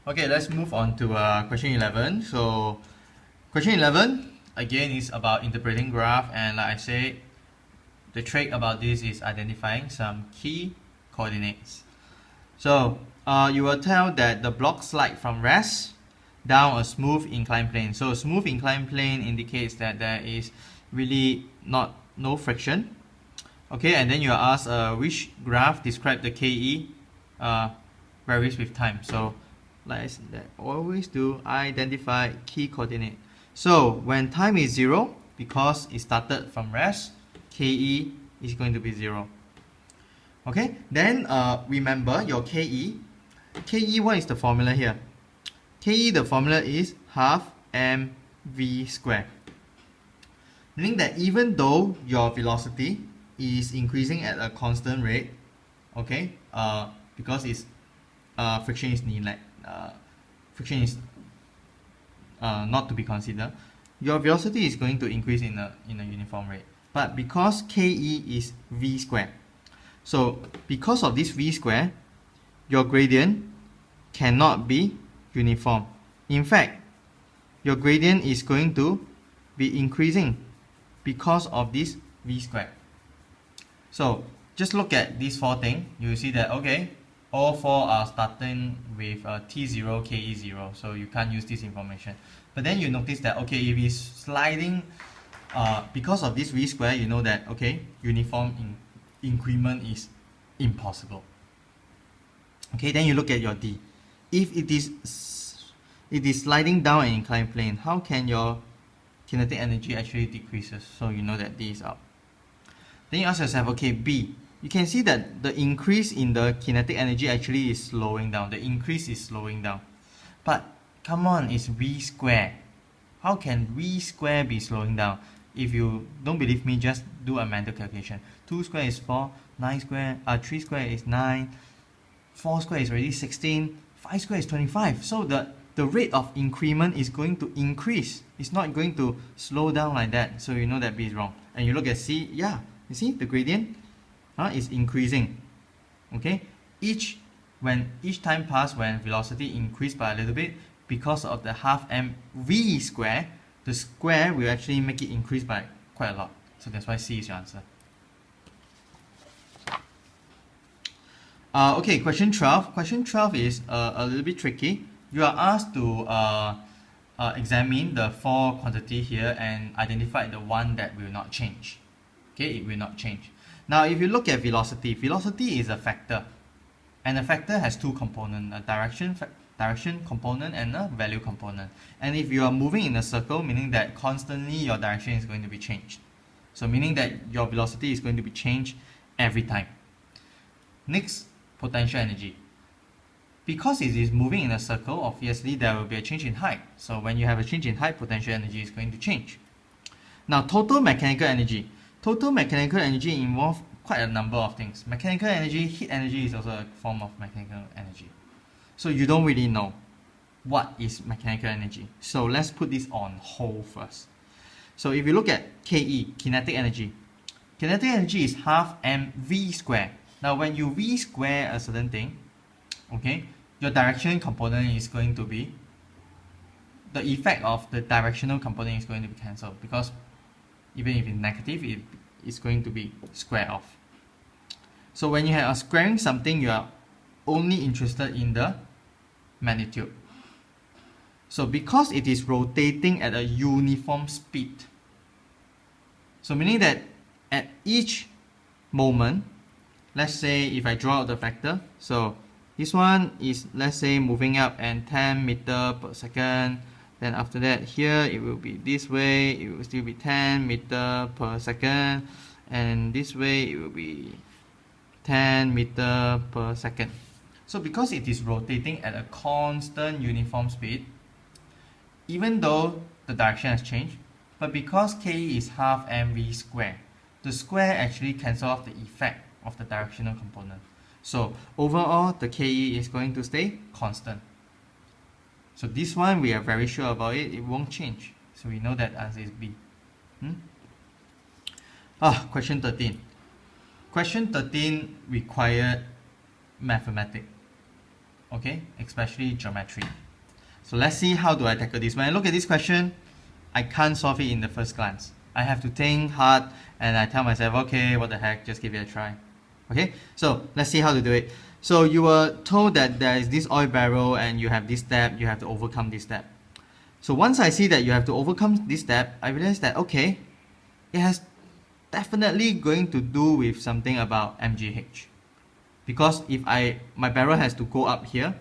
Okay, let's move on to question 11. So question 11 again is about interpreting graph, and like I said, the trick about this is identifying some key coordinates. So you will tell that the block slide from rest down a smooth inclined plane. So smooth inclined plane indicates that there is really no friction. Okay, and then you are asked which graph describe the KE varies with time. So like I always do, identify key coordinate. So when time is 0, because it started from rest, KE is going to be 0. Okay, then remember your KE. KE, what is the formula here? KE, the formula is half mv squared. Meaning that even though your velocity is increasing at a constant rate, okay, because it's friction is friction is not to be considered, your velocity is going to increase in a uniform rate. But because KE is v squared, so because of this v squared, your gradient cannot be uniform. In fact, your gradient is going to be increasing because of this v squared. So just look at these four things. You will see that, okay, all four are starting with T0, KE0, so you can't use this information. But then you notice that, okay, if it's sliding because of this v square, you know that, okay, uniform increment is impossible. Okay, then you look at your D. If it is sliding down an inclined plane, how can your kinetic energy actually decreases? So you know that D is up. Then you ask yourself, okay, B. You can see that the increase in the kinetic energy actually is slowing down. The increase is slowing down. But come on, it's V square. How can V square be slowing down? If you don't believe me, just do a mental calculation. 2 square is 4, 3 square is 9, 4 square is already 16, 5 square is 25. So the rate of increment is going to increase. It's not going to slow down like that. So you know that B is wrong. And you look at C, yeah, you see the gradient is increasing. Okay, each time pass, when velocity increase by a little bit, because of the half mv square, the square will actually make it increase by quite a lot. So that's why C is your answer. Okay, question 12. Question 12 is a little bit tricky. You are asked to examine the 4 quantity here and identify the one that will not change. Okay, it will not change. Now, if you look at velocity, velocity is a factor, and a factor has 2 components: a direction component and a value component. And if you are moving in a circle, meaning that constantly your direction is going to be changed. So meaning that your velocity is going to be changed every time. Next, potential energy. Because it is moving in a circle, obviously there will be a change in height. So when you have a change in height, potential energy is going to change. Now, total mechanical energy. Total mechanical energy involves quite a number of things. Mechanical energy, heat energy is also a form of mechanical energy. So you don't really know what is mechanical energy. So let's put this on hold first. So if you look at KE, kinetic energy. Kinetic energy is half mv squared. Now when you v square a certain thing, okay, your direction component is going to be, the effect of the directional component is going to be cancelled, because even if it's negative, it is going to be squared off. So when you are squaring something, you are only interested in the magnitude. So because it is rotating at a uniform speed, so meaning that at each moment, let's say if I draw out the vector, so this one is, let's say, moving up and 10 meters per second. Then after that, here it will be this way, it will still be 10 meters per second, and this way it will be 10 meters per second. So because it is rotating at a constant uniform speed, even though the direction has changed, but because K is half mv squared, the square actually cancels off the effect of the directional component. So overall, the KE is going to stay constant. So this one, we are very sure about it. It won't change. So we know that answer is B. Question 13. Question 13 required mathematics. okay, especially geometry. So let's see how do I tackle this. When I look at this question, I can't solve it in the first glance. I have to think hard and I tell myself, okay, what the heck, just give it a try. Okay, so let's see how to do it. So you were told that there is this oil barrel and you have this step, you have to overcome this step. So once I see that you have to overcome this step, I realize that, okay, it has definitely going to do with something about mgh. Because if my barrel has to go up here,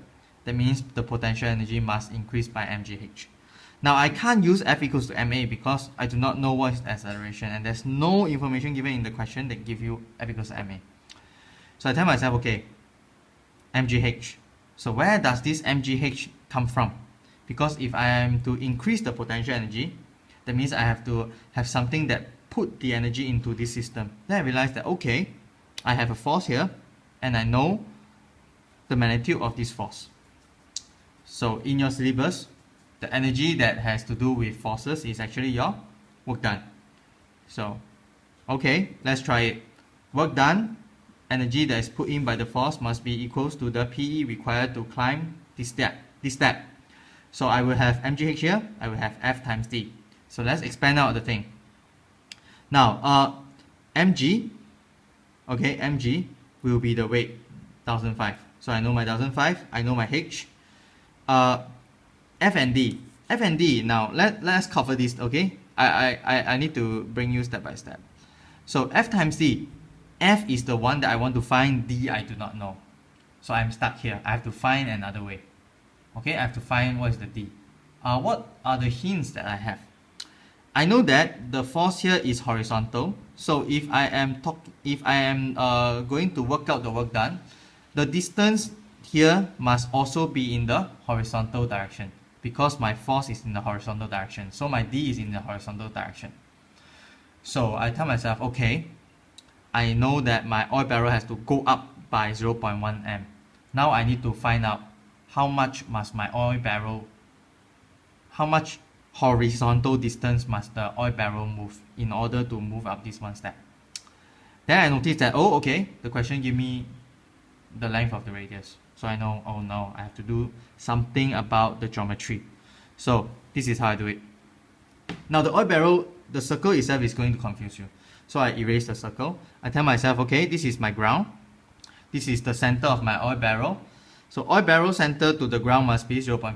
that means the potential energy must increase by mgh. Now I can't use F equals to ma because I do not know what is the acceleration and there's no information given in the question that give you F equals to ma. So I tell myself, okay, mgh. So where does this mgh come from? Because if I am to increase the potential energy, that means I have to have something that put the energy into this system. Then I realize that, okay, I have a force here and I know the magnitude of this force. So in your syllabus, the energy that has to do with forces is actually your work done. So, okay, let's try it. Work done, energy that is put in by the force must be equals to the PE required to climb this step. So I will have mgh here, I will have F times D. So let's expand out the thing. Now, mg, okay, mg will be the weight, 1005. So I know my 1005, I know my h. F and D. Now let's cover this, okay? I need to bring you step by step. So F times D. F is the one that I want to find, D I do not know. So I'm stuck here. I have to find another way. Okay, I have to find what is the D. What are the hints that I have? I know that the force here is horizontal. So if I am going to work out the work done, the distance here must also be in the horizontal direction because my force is in the horizontal direction. So my D is in the horizontal direction. So I tell myself, okay, I know that my oil barrel has to go up by 0.1 m. Now I need to find out how much must my oil barrel, how much horizontal distance must the oil barrel move in order to move up this one step. Then I noticed that, oh, okay, the question give me the length of the radius. So I know, oh no, I have to do something about the geometry. So this is how I do it. Now the oil barrel, the circle itself is going to confuse you. So I erase the circle. I tell myself, okay, this is my ground. This is the center of my oil barrel. So oil barrel center to the ground must be 0.5.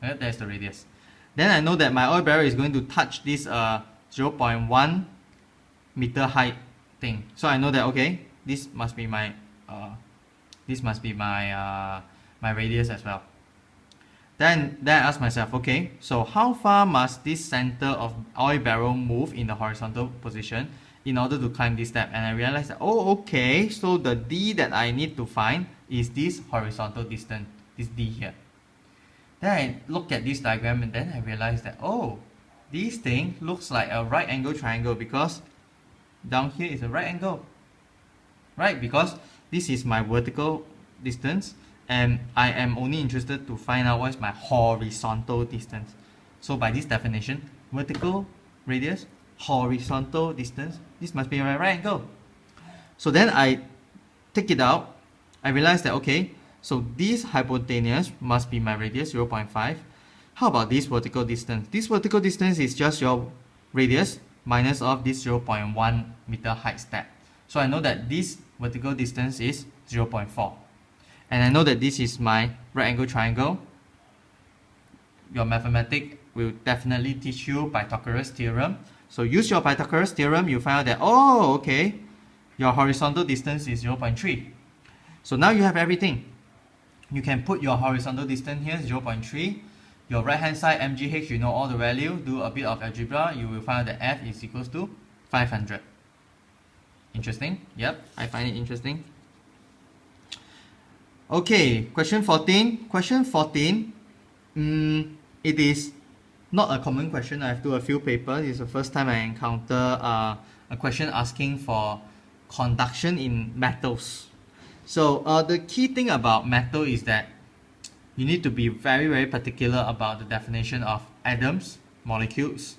Okay, that's the radius. Then I know that my oil barrel is going to touch this 0.1 meter height thing. So I know that, okay, this must be my my radius as well. Then I ask myself, okay, so how far must this center of oil barrel move in the horizontal position in order to climb this step? And I realized that, oh, okay, so the D that I need to find is this horizontal distance, this D here. Then I look at this diagram and then I realized that, oh, this thing looks like a right angle triangle because down here is a right angle, right? Because this is my vertical distance and I am only interested to find out what is my horizontal distance. So by this definition, vertical radius, horizontal distance, this must be my right angle. So then I take it out. I realize that, okay, so this hypotenuse must be my radius, 0.5. How about this vertical distance? This vertical distance is just your radius minus of this 0.1 meter height step. So I know that this vertical distance is 0.4. And I know that this is my right angle triangle. Your mathematics will definitely teach you Pythagoras theorem. So use your Pythagoras theorem, you find out that, oh, okay, your horizontal distance is 0.3. So now you have everything. You can put your horizontal distance here, 0.3. Your right hand side, mgh, you know all the value. Do a bit of algebra, you will find that F is equals to 500. Interesting? Yep, I find it interesting. Okay, question 14. Question 14, it is not a common question. I've done a few papers. It's the first time I encounter a question asking for conduction in metals. So the key thing about metal is that you need to be very, very particular about the definition of atoms, molecules,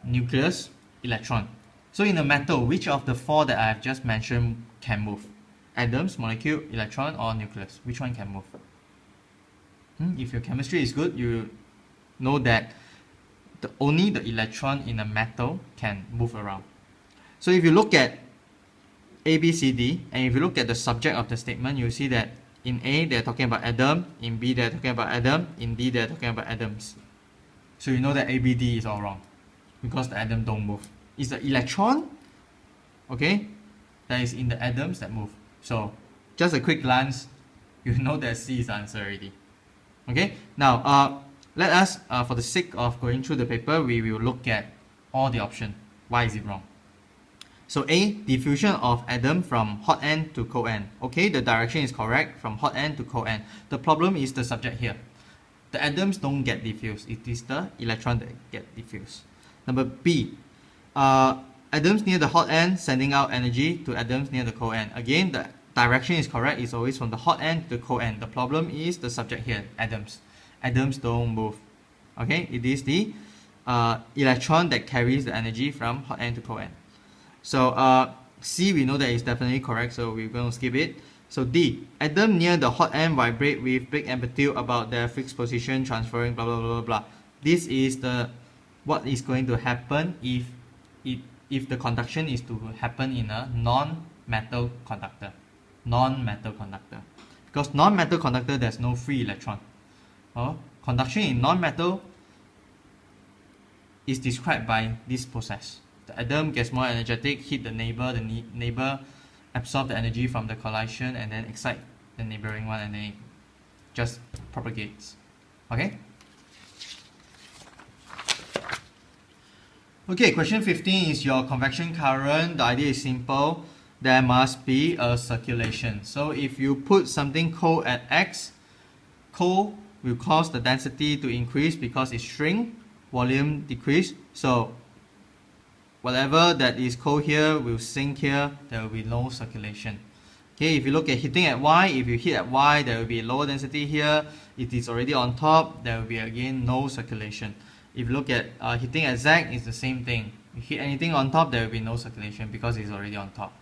nucleus, electron. So in a metal, which of the four that I have just mentioned can move? atoms, molecule, electron, or nucleus? Which one can move? If your chemistry is good, you know that only the electron in a metal can move around. So if you look at A, B, C, D, and if you look at the subject of the statement, you see that in A, they're talking about atom, in B, they're talking about atom, in D, they're talking about atoms. So you know that A, B, D is all wrong because the atom don't move. It's the electron, okay, that is in the atoms that move. So just a quick glance, you know that C is the answer already. Okay, now let us, for the sake of going through the paper, we will look at all the options. Why is it wrong? So A, diffusion of atom from hot end to cold end. Okay, the direction is correct, from hot end to cold end. The problem is the subject here. The atoms don't get diffused. It is the electron that get diffused. Number B, atoms near the hot end sending out energy to atoms near the cold end. Again, the direction is correct. It's always from the hot end to the cold end. The problem is the subject here, atoms. Atoms don't move. Okay, it is the electron that carries the energy from hot end to cold end. So C, we know that is definitely correct, so we're going to skip it. So D, atom near the hot end vibrate with big amplitude about their fixed position, transferring blah blah blah blah. This is what is going to happen if the conduction is to happen in a non-metal conductor. Non-metal conductor. Because non-metal conductor, there's no free electron. Conduction in non-metal is described by this process. The atom gets more energetic, hit the neighbor absorb the energy from the collision and then excite the neighboring one, and then it just propagates. Okay? Okay, question 15 is your convection current. The idea is simple. There must be a circulation. So if you put something cold at X, cold will cause the density to increase because it shrinks, volume decrease. So whatever that is cold here will sink here, there will be no circulation. Okay, if you look at heating at Y, if you heat at Y, there will be lower density here. It is already on top, there will be again no circulation. If you look at heating at Z, it's the same thing. You heat anything on top, there will be no circulation because it's already on top.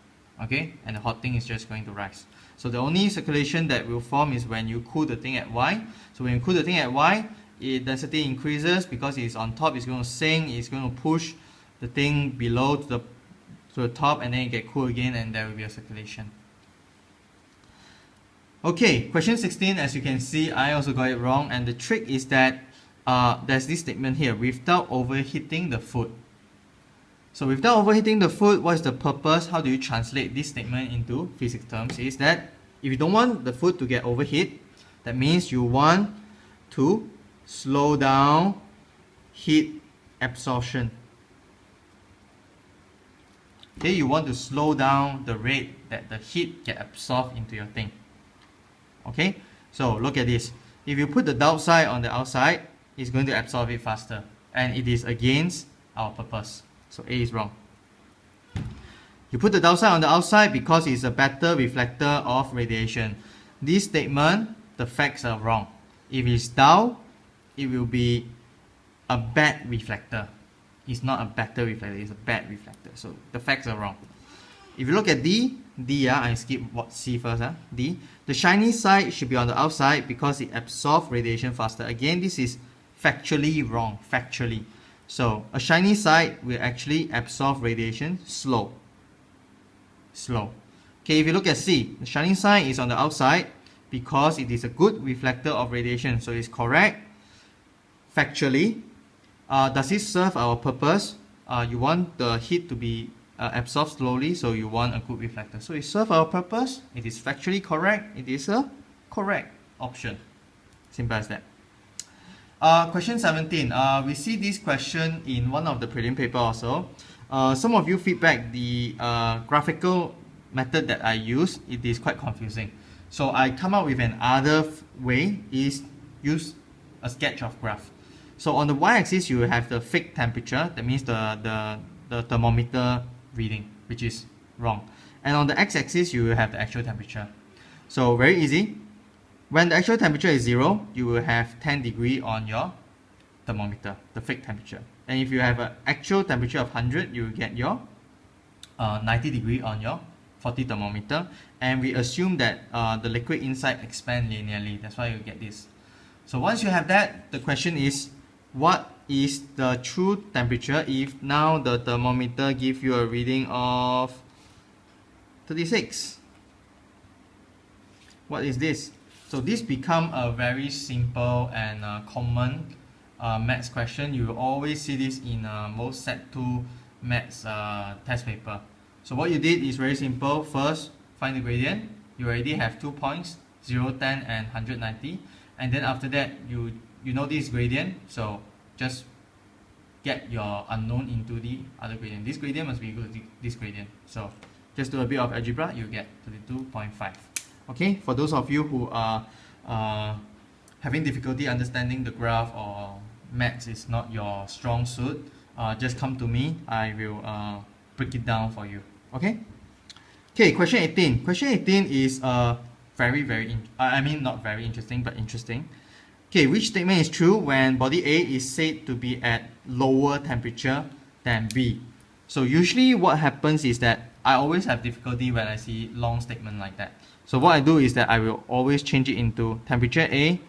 Okay, and the hot thing is just going to rise. So the only circulation that will form is when you cool the thing at Y. So when you cool the thing at Y, its density increases because it's on top, it's going to sink, it's going to push the thing below to the top, and then it get cool again, and there will be a circulation. Okay, question 16, as you can see, I also got it wrong, and the trick is that there's this statement here, without overheating the food. So without overheating the food, what is the purpose? How do you translate this statement into physics terms? Is that if you don't want the food to get overheat, that means you want to slow down heat absorption. Okay, you want to slow down the rate that the heat get absorbed into your thing. Okay, so look at this. If you put the downside on the outside, it's going to absorb it faster, and it is against our purpose. So A is wrong. You put the downside on the outside because it's a better reflector of radiation. This statement, the facts are wrong. If it's down, it will be a bad reflector. It's not a better reflector, it's a bad reflector. So the facts are wrong. If you look at D, I skip what C first. D, the shiny side should be on the outside because it absorbs radiation faster. Again, this is factually wrong, factually. So a shiny side will actually absorb radiation slow. Okay, if you look at C, the shining side is on the outside because it is a good reflector of radiation. So it's correct factually. Does it serve our purpose? You want the heat to be absorbed slowly, so you want a good reflector. So it serves our purpose. It is factually correct. It is a correct option. Simple as that. Question 17. We see this question in one of the prelim paper also. Some of you feedback the graphical method that I use. It is quite confusing. So I come up with another way, is use a sketch of graph. So on the y-axis you have the fake temperature, that means the thermometer reading, which is wrong. And on the x-axis you will have the actual temperature. So very easy. When the actual temperature is 0, you will have 10 degrees on your thermometer, the fake temperature. And if you have an actual temperature of 100, you will get your 90 degrees on your 40 thermometer, and we assume that the liquid inside expand linearly. That's why you get this. So once you have that, the question is, what is the true temperature if now the thermometer gives you a reading of 36? What is this? So this become a very simple and common maths question. You will always see this in most Set 2 maths test paper. So what you did is very simple. First, find the gradient. You already have 2 points, 0, 10 and 190. And then after that, you know this gradient. So just get your unknown into the other gradient. This gradient must be equal to this gradient. So just do a bit of algebra, you get 32.5. Okay, for those of you who are having difficulty understanding the graph or maths is not your strong suit, just come to me. I will break it down for you. Okay. Okay, question 18. Question 18 is not very interesting, but interesting. Okay, which statement is true when body A is said to be at lower temperature than B? So usually what happens is that I always have difficulty when I see long statement like that. So what I do is that I will always change it into temperature A,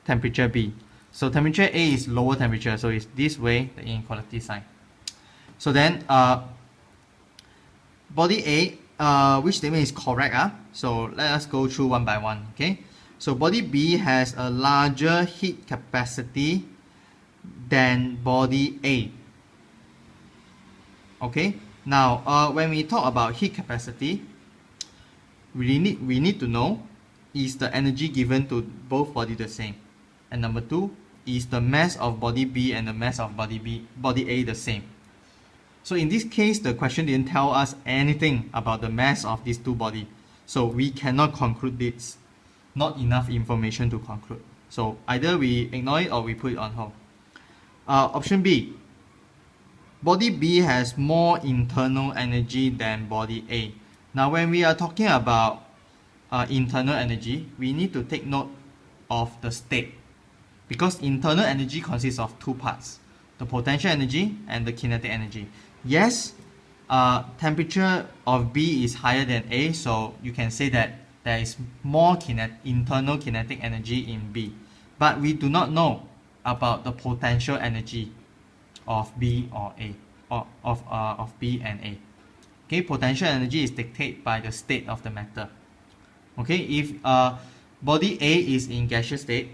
temperature B. So temperature A is lower temperature, so it's this way, the inequality sign. So then body A, which statement is correct? So let us go through one by one. Okay. So body B has a larger heat capacity than body A. Okay. Now, when we talk about heat capacity, we need to know, is the energy given to both bodies the same? And number 2, is the mass of body B and the mass of body A the same? So in this case, the question didn't tell us anything about the mass of these two bodies. So we cannot conclude this. Not enough information to conclude. So either we ignore it or we put it on hold. Option B. Body B has more internal energy than body A. Now when we are talking about internal energy, we need to take note of the state. Because internal energy consists of two parts. The potential energy and the kinetic energy. Yes, temperature of B is higher than A, so you can say that there is more internal kinetic energy in B. But we do not know about the potential energy of B or A, or of B and A. Okay, potential energy is dictated by the state of the matter. Okay, if body A is in gaseous state,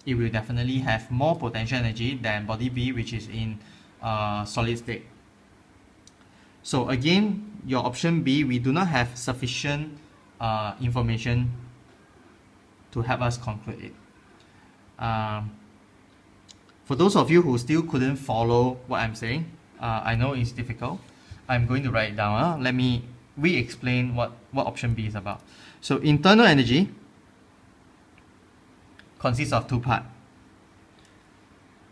it will definitely have more potential energy than body B, which is in solid state. So again, your option B, we do not have sufficient information to help us conclude it. For those of you who still couldn't follow what I'm saying, I know it's difficult. I'm going to write it down. Let me re-explain what option B is about. So internal energy consists of two parts.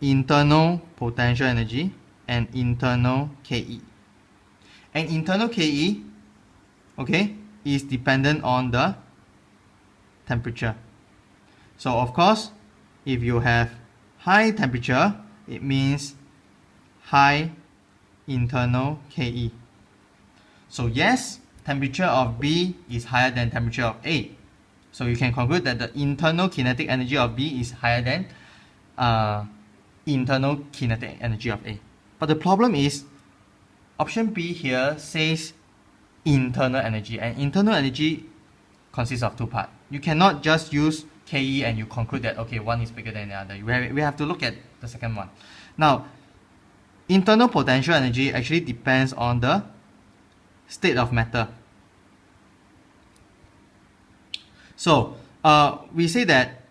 Internal potential energy and internal KE. And internal KE, okay, is dependent on the temperature. So of course, if you have high temperature, it means high internal KE. So yes, temperature of B is higher than temperature of A. So you can conclude that the internal kinetic energy of B is higher than internal kinetic energy of A. But the problem is, option B here says internal energy, and internal energy consists of two parts. You cannot just use KE and you conclude that, okay, one is bigger than the other. We have to look at the second one. Now, internal potential energy actually depends on the state of matter. So, we say that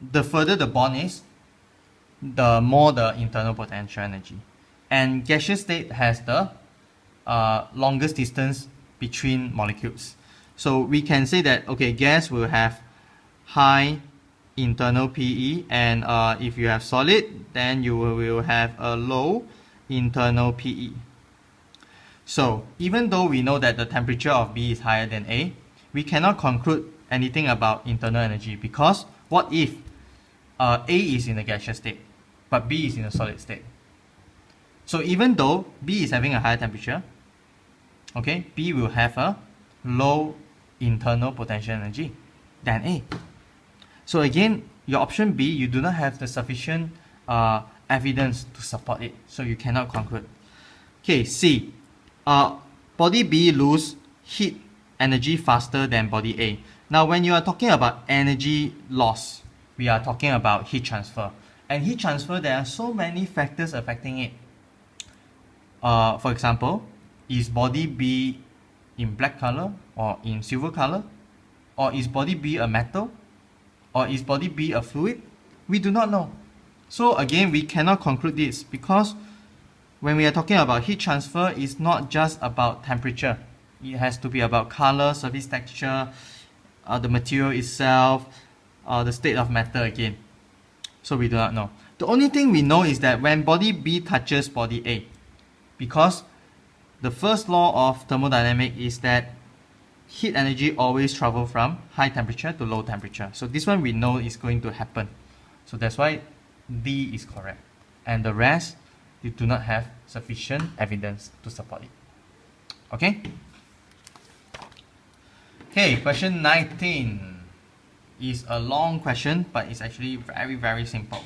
the further the bond is, the more the internal potential energy. And gaseous state has the longest distance between molecules. So we can say that, okay, gas will have high internal PE, and if you have solid, then you will have a low internal PE. So even though we know that the temperature of B is higher than A, we cannot conclude anything about internal energy, because what if A is in a gaseous state, but B is in a solid state? So even though B is having a higher temperature, okay, B will have a low internal potential energy than A. So again, your option B, you do not have the sufficient evidence to support it, so you cannot conclude. Okay, C, body B lose heat energy faster than body A. Now when you are talking about energy loss, we are talking about heat transfer. And heat transfer, there are so many factors affecting it. For example, is body B in black color or in silver color? Or is body B a metal? Or is body B a fluid? We do not know. So again, we cannot conclude this because when we are talking about heat transfer, it's not just about temperature. It has to be about color, surface texture, the material itself, the state of matter again. So we do not know. The only thing we know is that when body B touches body A, because the first law of thermodynamics is that heat energy always travels from high temperature to low temperature. So this one we know is going to happen. So that's why D is correct. And the rest, you do not have sufficient evidence to support it. Okay? Okay, question 19 is a long question, but it's actually very, very simple.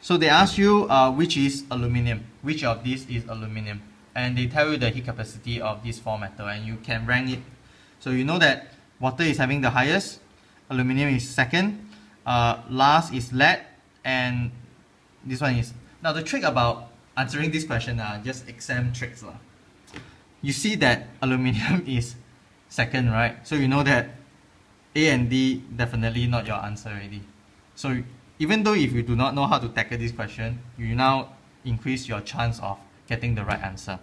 So they ask you which is aluminum, which of these is aluminum, and they tell you the heat capacity of these four metals, and you can rank it. So you know that water is having the highest, aluminum is second, last is lead, and this one is. Now the trick about answering this question are just exam tricks. You see that aluminum is second, right? So you know that A and D definitely not your answer already. So even though if you do not know how to tackle this question, you now increase your chance of getting the right answer.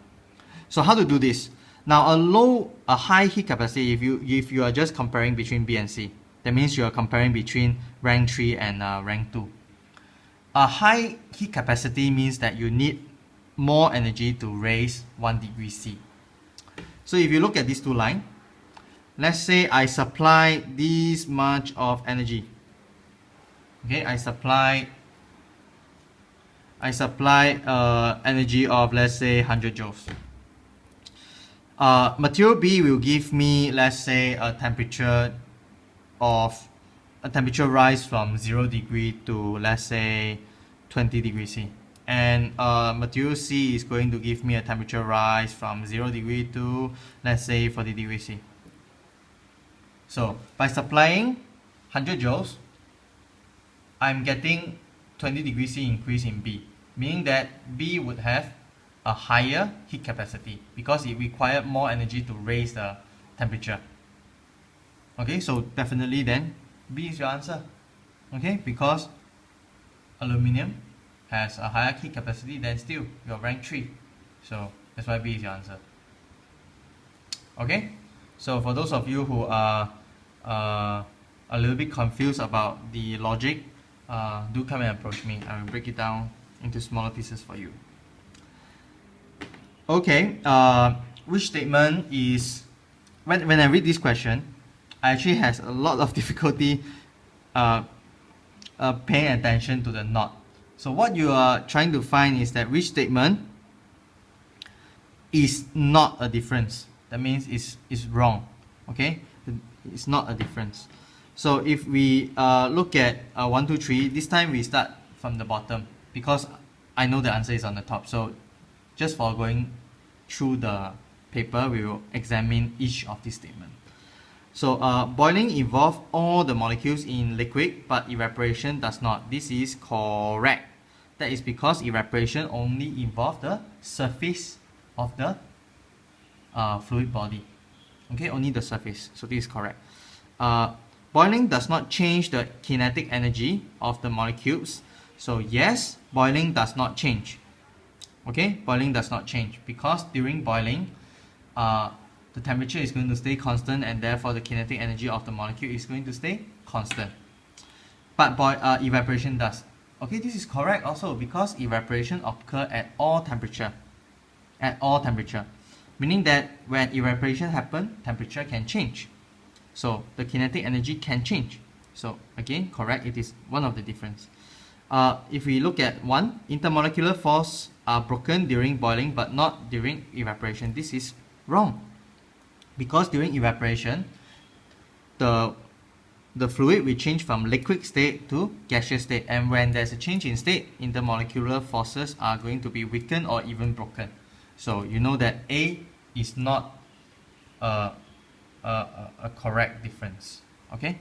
So how to do this? Now a high heat capacity, if you are just comparing between B and C, that means you are comparing between rank 3 and rank 2. A high heat capacity means that you need more energy to raise 1 degree C. So if you look at these two lines, let's say I supply this much of energy. Okay, I supply energy of, let's say, 100 joules. Material B will give me, let's say, a temperature rise from 0 degree to, let's say, 20 degrees C. And material C is going to give me a temperature rise from 0 degree to, let's say, 40 degrees C. So by supplying 100 joules, I'm getting 20 degrees C increase in B, meaning that B would have a higher heat capacity because it required more energy to raise the temperature. Okay, so definitely then B is your answer. Okay, because aluminum has a higher heat capacity than steel, your rank 3. So that's why B is your answer. Okay, so for those of you who are a little bit confused about the logic, do come and approach me. I will break it down into smaller pieces for you. Okay, which statement is, when I read this question, I actually has a lot of difficulty paying attention to the not. So what you are trying to find is that which statement is not a difference. That means it's wrong. Okay, it's not a difference. So if we look at 1, 2, 3, this time we start from the bottom because I know the answer is on the top. So just for going through the paper, we will examine each of these statements. So boiling involves all the molecules in liquid, but evaporation does not. This is correct. That is because evaporation only involves the surface of the fluid body. Okay, only the surface. So this is correct. Boiling does not change the kinetic energy of the molecules. So yes, boiling does not change. Okay, boiling does not change because during boiling, the temperature is going to stay constant and therefore the kinetic energy of the molecule is going to stay constant. But evaporation does. Okay, this is correct also because evaporation occurs at all temperature. At all temperature. Meaning that when evaporation happens, temperature can change. So the kinetic energy can change. So again, correct, it is one of the difference. If we look at 1, intermolecular force are broken during boiling but not during evaporation. This is wrong. because during evaporation, the fluid will change from liquid state to gaseous state, and when there's a change in state, intermolecular forces are going to be weakened or even broken. So you know that A is not a correct difference. Okay.